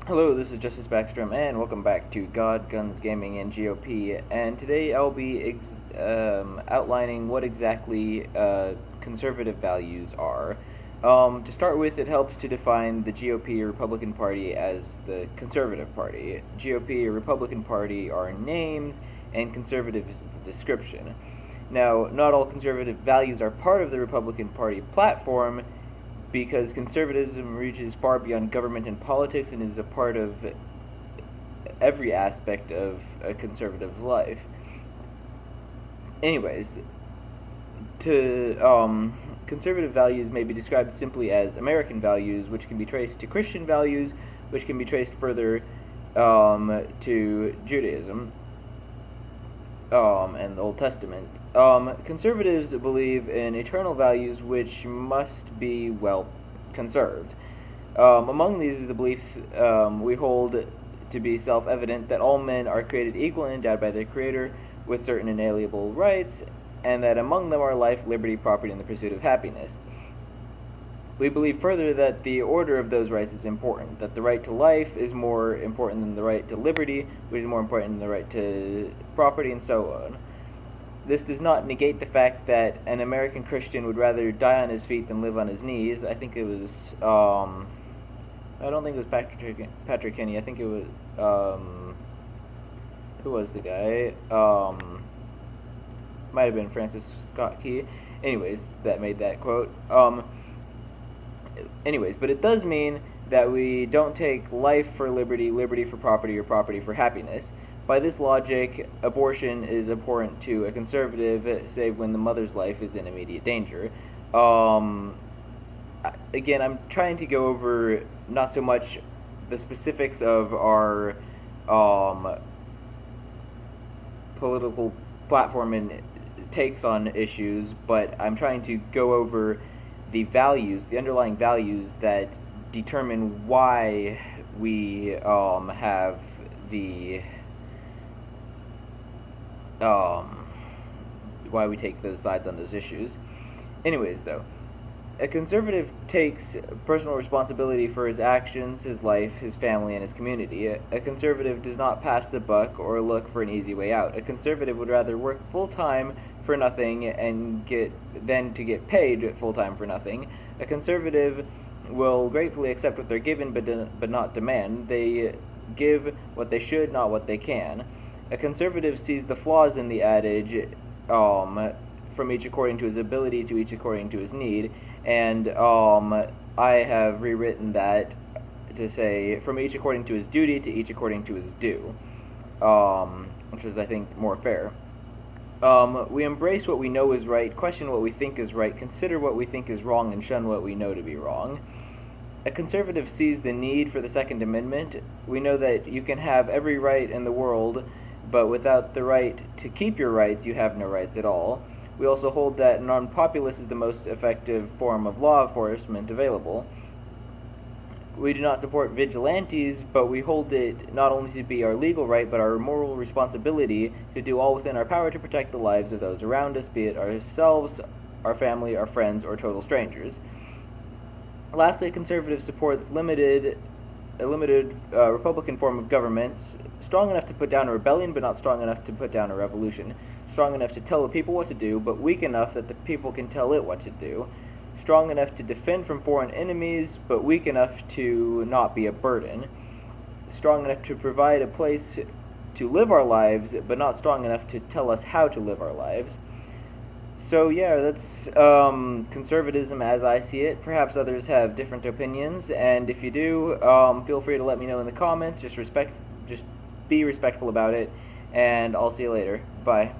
Hello, this is Justice Backstrom, and welcome back to God, Guns, Gaming, and GOP. And today I'll be outlining what exactly conservative values are. To start with, it helps to define the GOP or Republican Party as the conservative party. GOP or Republican Party are names, and conservative is the description. Now, not all conservative values are part of the Republican Party platform, because conservatism reaches far beyond government and politics and is a part of every aspect of a conservative's life. Anyways, conservative values may be described simply as American values, which can be traced to Christian values, which can be traced further to Judaism and the Old Testament. Conservatives believe in eternal values which must be, well, conserved. Among these is the belief we hold to be self-evident that all men are created equal and endowed by their Creator with certain inalienable rights, and that among them are life, liberty, property, and the pursuit of happiness. We believe further that the order of those rights is important, that the right to life is more important than the right to liberty, which is more important than the right to property, and so on. This does not negate the fact that an American Christian would rather die on his feet than live on his knees. I think it was, I don't think it was Patrick Kenny. I think it was, who was the guy? Might have been Francis Scott Key. Anyways, that made that quote. But it does mean that we don't take life for liberty, liberty for property, or property for happiness. By this logic, abortion is abhorrent to a conservative, save when the mother's life is in immediate danger. Again, I'm trying to go over not so much the specifics of our political platform and takes on issues, but I'm trying to go over the values, the underlying values that determine why we have the why we take those sides on those issues. Anyways, though, a conservative takes personal responsibility for his actions, his life, his family, and his community. A conservative does not pass the buck or look for an easy way out. A conservative would rather work full-time for nothing and get paid full-time for nothing. A conservative will gratefully accept what they're given, but not demand. They give what they should, not what they can. A conservative sees the flaws in the adage, from each according to his ability to each according to his need, and I have rewritten that to say from each according to his duty to each according to his due, which is, I think, more fair. We embrace what we know is right, question what we think is right, consider what we think is wrong, and shun what we know to be wrong. A conservative sees the need for the Second Amendment. We know that you can have every right in the world, but without the right to keep your rights, you have no rights at all. We also hold that non-populace is the most effective form of law enforcement available. We do not support vigilantes, but we hold it not only to be our legal right, but our moral responsibility to do all within our power to protect the lives of those around us, be it ourselves, our family, our friends, or total strangers. Lastly, conservative supports a limited Republican form of government, strong enough to put down a rebellion, but not strong enough to put down a revolution. Strong enough to tell the people what to do, but weak enough that the people can tell it what to do. Strong enough to defend from foreign enemies, but weak enough to not be a burden. Strong enough to provide a place to live our lives, but not strong enough to tell us how to live our lives. So yeah, that's conservatism as I see it. Perhaps others have different opinions, and if you do, feel free to let me know in the comments. Just be respectful about it, and I'll see you later. Bye.